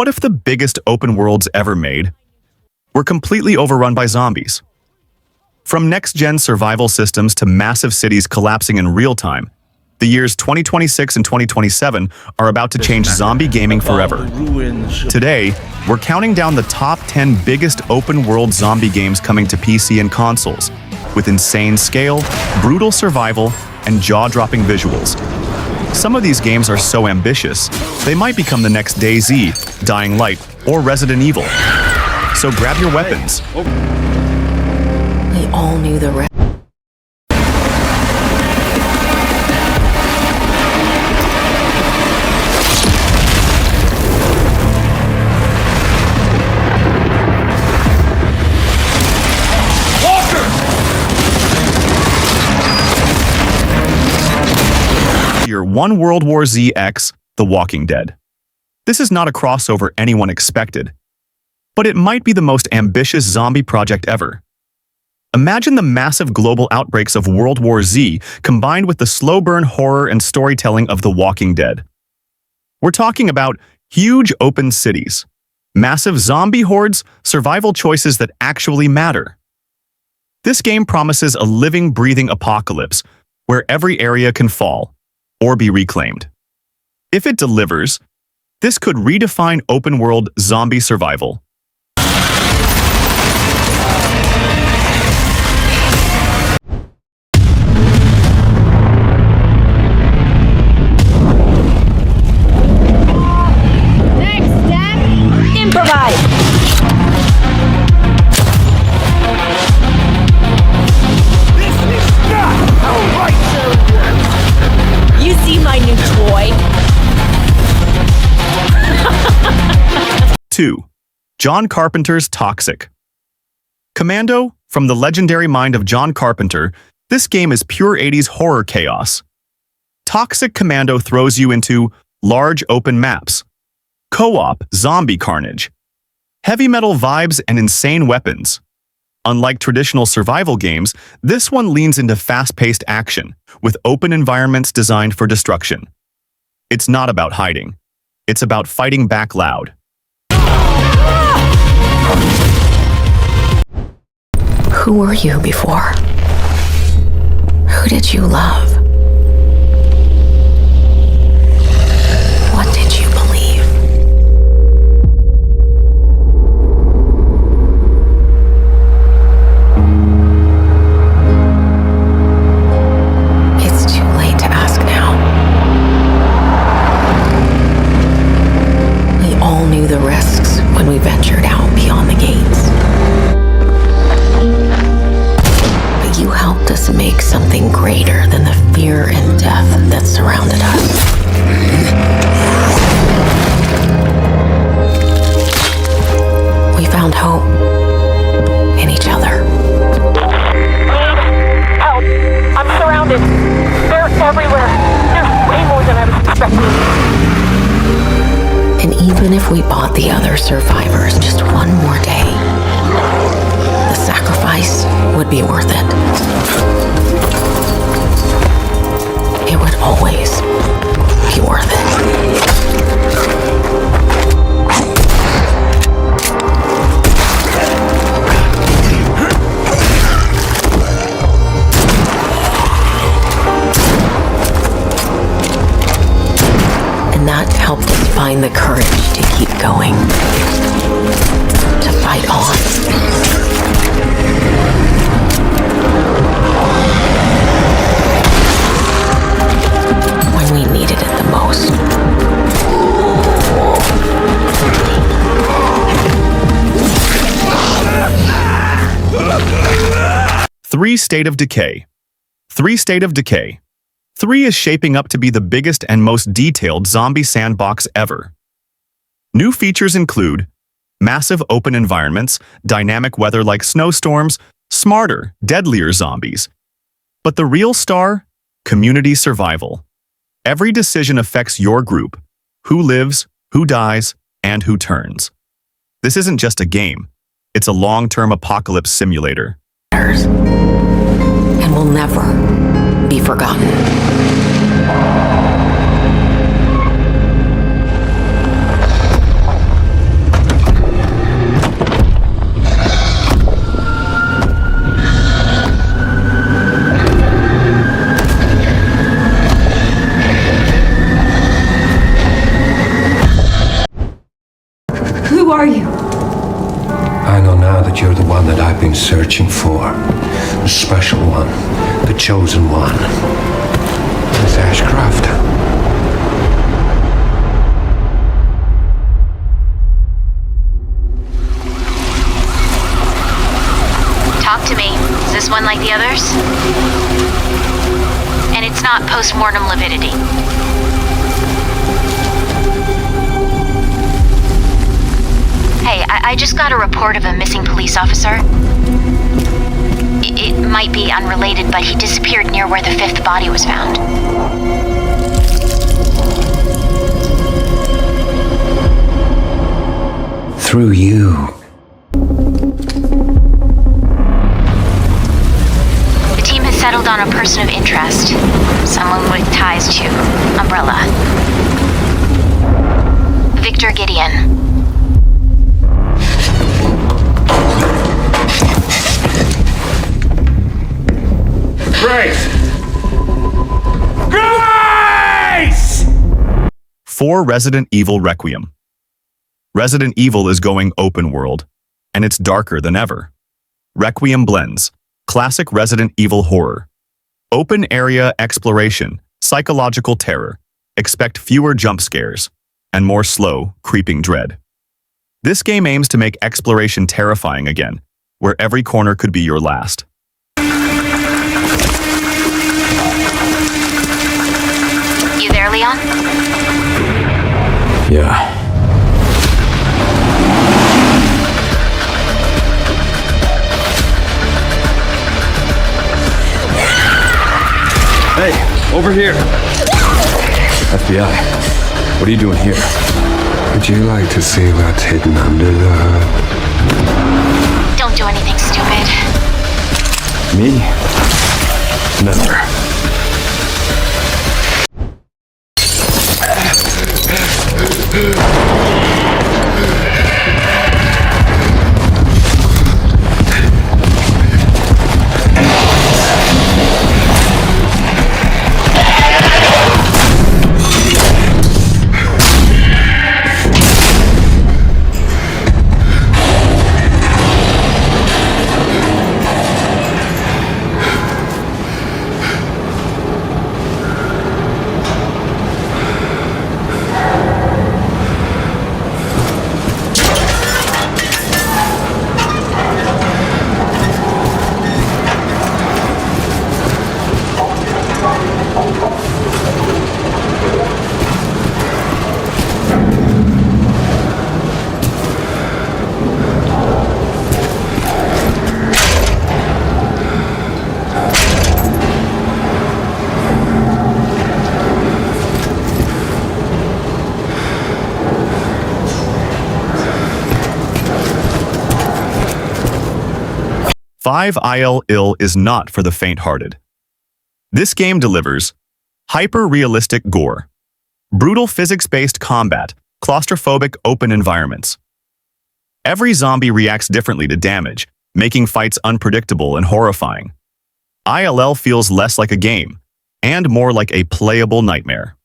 what if the biggest open worlds ever made were completely overrun by zombies? From next-gen survival systems to massive cities collapsing in real time, the years 2026 and 2027 are about to change zombie gaming forever. Today, we're counting down the top 10 biggest open-world zombie games coming to PC and consoles, with insane scale, brutal survival, and jaw-dropping visuals. Some of these games are so ambitious, they might become the next DayZ, Dying Light, or Resident Evil. So grab your weapons. We all knew the rest. Your One World War Z X, The Walking Dead. This is not a crossover anyone expected, but it might be the most ambitious zombie project ever. Imagine the massive global outbreaks of World War Z combined with the slow-burn horror and storytelling of The Walking Dead. We're talking about huge open cities, massive zombie hordes, survival choices that actually matter. This game promises a living, breathing apocalypse where every area can fall or be reclaimed. If it delivers, this could redefine open-world zombie survival. Next step, improvise. This is not how right sharing works! You see my new toy? 2. John Carpenter's Toxic. Commando, from the legendary mind of John Carpenter, this game is pure 80s horror chaos. Toxic Commando throws you into large open maps, co-op zombie carnage, heavy metal vibes, and insane weapons. Unlike traditional survival games, this one leans into fast-paced action, with open environments designed for destruction. It's not about hiding. It's about fighting back loud. Who were you before? Who did you love? What did you believe? It's too late to ask now. We all knew the risks when we ventured out beyond the gates. But you helped us make something greater than the fear and death that surrounded us. We found hope in each other. Help! I'm surrounded. They're everywhere. There's way more than I was expecting. And even if we bought the other survivors just one more day, the sacrifice would be worth it. It would always be worth it. And that helped us find the courage to keep going, to fight on. When we needed it the most. 3. State of Decay. 3. State of Decay. 3 is shaping up to be the biggest and most detailed zombie sandbox ever. New features include massive open environments, dynamic weather like snowstorms, smarter, deadlier zombies. But the real star? Community survival. Every decision affects your group, who lives, who dies, and who turns. This isn't just a game. It's a long-term apocalypse simulator. And will never be forgotten. are you? I know now that you're the one that I've been searching for. The special one. The chosen one. Miss Ashcroft. Talk to me. Is this one like the others? And it's not post-mortem lividity. Hey, I just got a report of a missing police officer. It might be unrelated, but he disappeared near where the fifth body was found. Through you. The team has settled on a person of interest. Someone with ties to Umbrella. Victor Gideon. Grace! Grace! For Resident Evil Requiem. Resident Evil is going open world, and it's darker than ever. Requiem blends classic Resident Evil horror, open area exploration, psychological terror, expect fewer jump scares, and more slow, creeping dread. This game aims to make exploration terrifying again, where every corner could be your last. You there, Leon? Yeah. Hey, over here. FBI, what are you doing here? Would you like to see what's hidden under the hood? Don't do anything stupid. Me? Never. Five IL is not for the faint-hearted. This game delivers hyper-realistic gore, brutal physics-based combat, claustrophobic open environments. Every zombie reacts differently to damage, making fights unpredictable and horrifying. ILL feels less like a game, and more like a playable nightmare.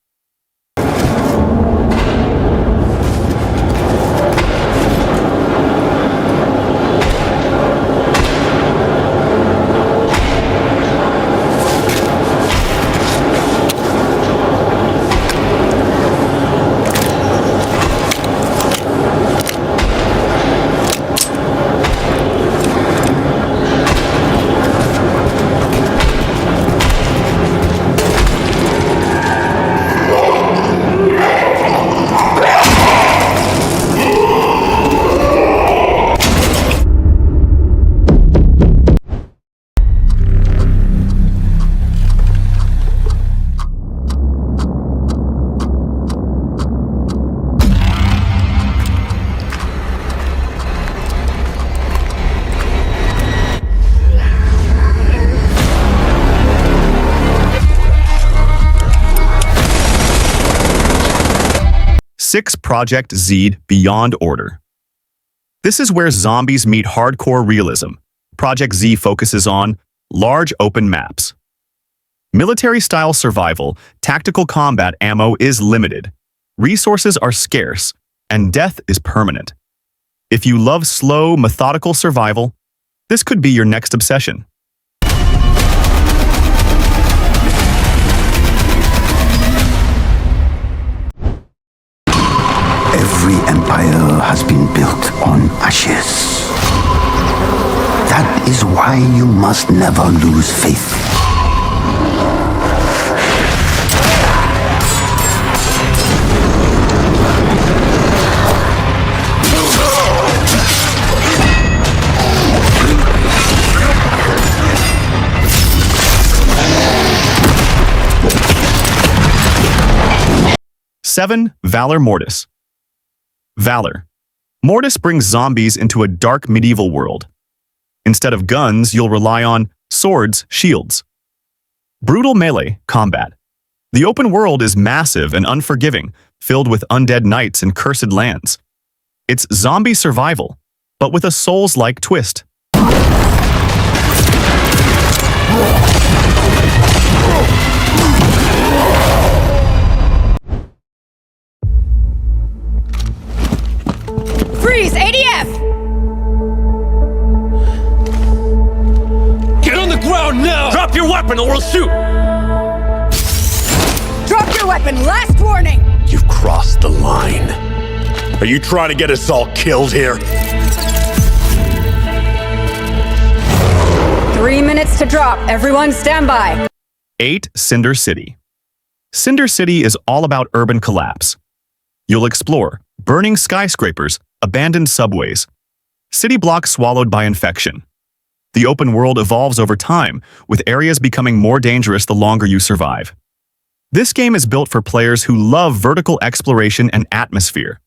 Projekt Z Beyond Order. This is where zombies meet hardcore realism. Projekt Z focuses on large open maps. Military-style survival, tactical combat ammo is limited, resources are scarce, and death is permanent. If you love slow, methodical survival, this could be your next obsession. Every empire has been built on ashes. That is why you must never lose faith. Seven, Valor Mortis. Valor. Mortis brings zombies into a dark medieval world. Instead of guns, you'll rely on swords, shields. Brutal melee combat. The open world is massive and unforgiving, filled with undead knights and cursed lands. It's zombie survival, but with a Souls-like twist. Freeze! ADF! Get on the ground now! Drop your weapon or we'll shoot! Drop your weapon! Last warning! You've crossed the line. Are you trying to get us all killed here? 3 minutes to drop. Everyone stand by. 8, Cinder City. Cinder City is all about urban collapse. You'll explore burning skyscrapers, abandoned subways, city blocks swallowed by infection. The open world evolves over time, with areas becoming more dangerous the longer you survive. This game is built for players who love vertical exploration and atmosphere.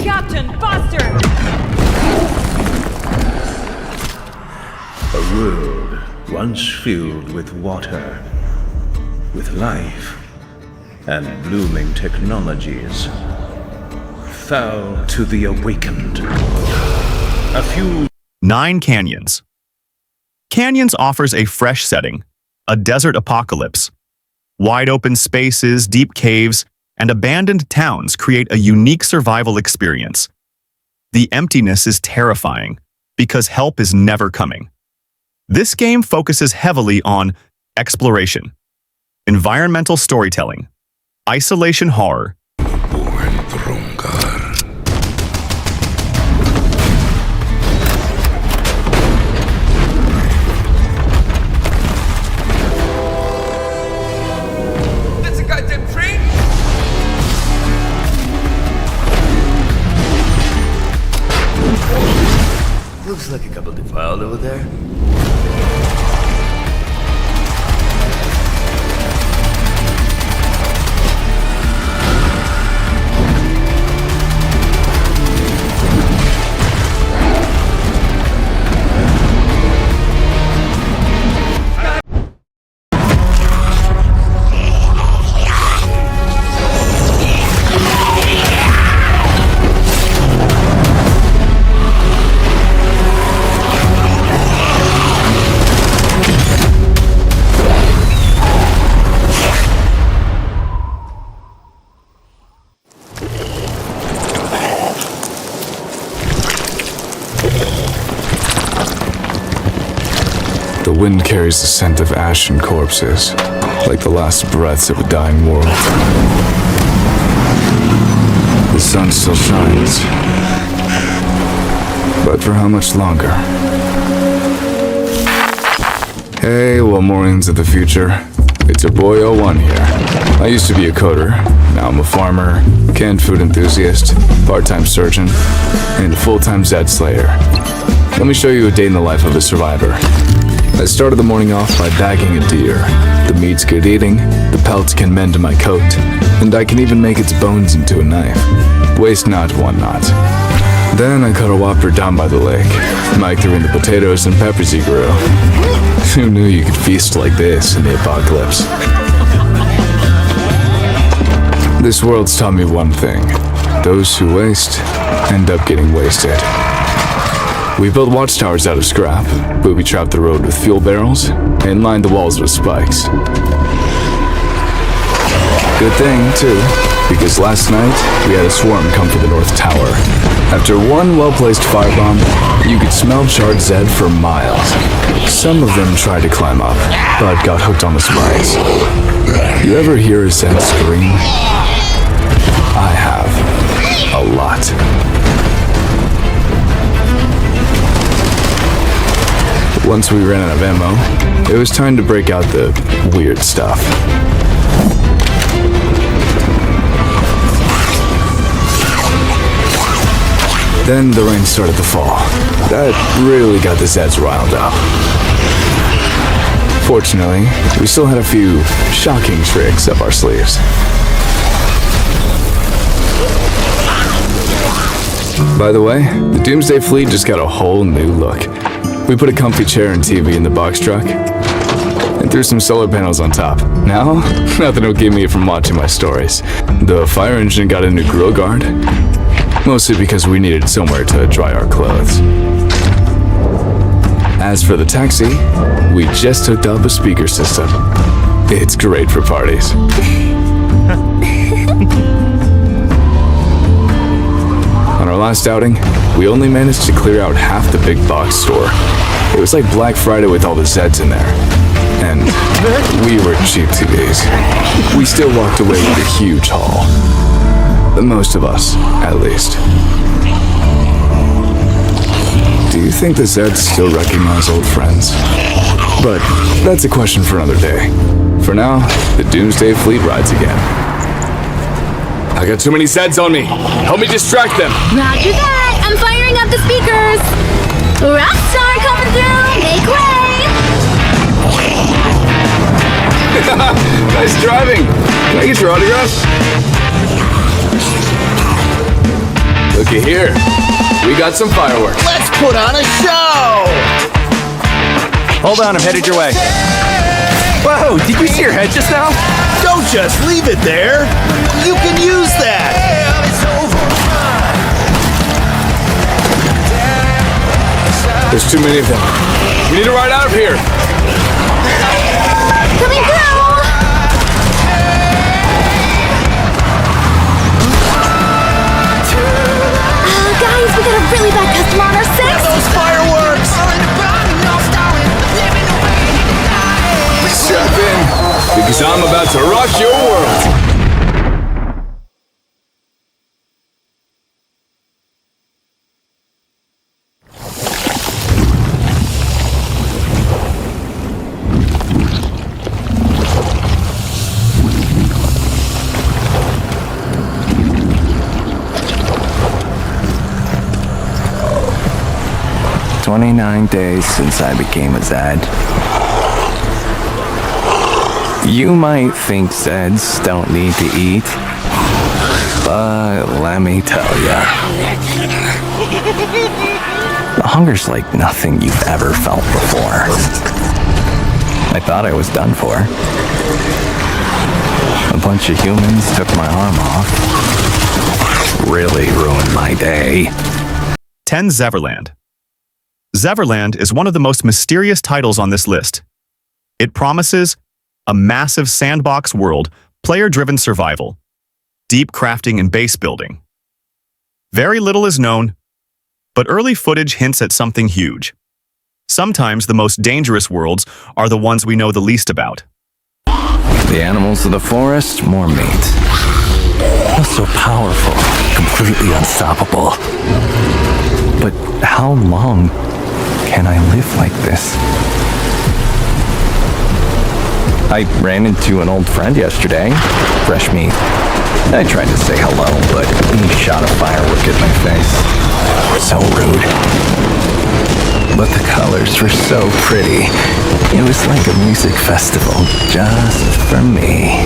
Captain, faster! A world once filled with water, with life, and blooming technologies, fell to the awakened. A few 9, Canyons. Canyons offers a fresh setting, a desert apocalypse. Wide open spaces, deep caves, and abandoned towns create a unique survival experience. The emptiness is terrifying, because help is never coming. This game focuses heavily on exploration, environmental storytelling, isolation horror, Looks like a couple defiled over there. The wind carries the scent of ash and corpses, like the last breaths of a dying world. The sun still shines, but for how much longer? Hey, Lemurians of the future. it's your boy 01 here. I used to be a coder, now I'm a farmer, canned food enthusiast, part-time surgeon, and a full-time Zed Slayer. Let me show you a day in the life of a survivor. I started the morning off by bagging a deer. The meat's good eating, the pelts can mend my coat, and I can even make its bones into a knife. Waste not, one not. Then I cut a whopper down by the lake. Mike threw in the potatoes and peppers he grew. Who knew you could feast like this in the apocalypse? This world's taught me one thing. Those who waste end up getting wasted. We built watchtowers out of scrap, booby-trapped the road with fuel barrels, and lined the walls with spikes. Good thing, too, because last night we had a swarm come for the North Tower. After one well-placed firebomb, you could smell charred Zed for miles. Some of them tried to climb up, but got hooked on the spikes. You ever hear a Zed scream? I have. A lot. Once we ran out of ammo, it was time to break out the weird stuff. Then the rain started to fall. That really got the Zeds riled up. Fortunately, we still had a few shocking tricks up our sleeves. By the way, the Doomsday Fleet just got a whole new look. We put a comfy chair and TV in the box truck, and threw some solar panels on top. Now, nothing will keep me from watching my stories. The fire engine got a new grill guard, mostly because we needed somewhere to dry our clothes. As for the taxi, we just hooked up a speaker system. It's great for parties. On our last outing, we only managed to clear out half the big box store. It was like Black Friday with all the Zeds in there. And we were cheap TVs. We still walked away with a huge haul. Most of us, at least. Do you think the Zeds still recognize old friends? But that's a question for another day. For now, the Doomsday Fleet rides again. I got too many Zeds on me. Help me distract them. Roger that. I'm firing up the speakers. Rockstar coming through. Make way. Nice driving. Can I get your autograph? Looky here. We got some fireworks. Let's put on a show! Hold on, I'm headed your way. Whoa, did you see your head just now? Don't just leave it there. You can use that. There's too many of them. We need to ride out of here. Coming through. Guys, we got a really bad customer on our six. Those fireworks. Strap in, because I'm about to rock your world. "29 days since I became a Zed. You might think Zeds don't need to eat, but let me tell ya, the hunger's like nothing you've ever felt before. I thought I was done for. A bunch of humans took my arm off. Really ruined my day. 10 Zeverland. Zeverland is one of the most mysterious titles on this list. It promises a massive sandbox world, player-driven survival, deep crafting and base building. Very little is known, but early footage hints at something huge. Sometimes the most dangerous worlds are the ones we know the least about. The animals of the forest, more meat. Not so powerful, completely unstoppable. But how long can I live like this? I ran into an old friend yesterday, Fresh Meat. I tried to say hello, but he shot a firework at my face. So rude. But the colors were so pretty. It was like a music festival just for me.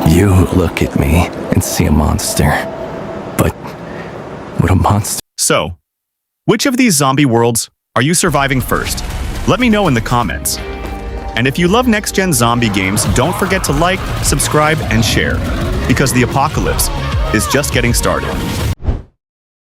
You look at me and see a monster. But what a monster. So, which of these zombie worlds are you surviving first? Let me know in the comments. And if you love next-gen zombie games, don't forget to like, subscribe, and share, because the apocalypse is just getting started.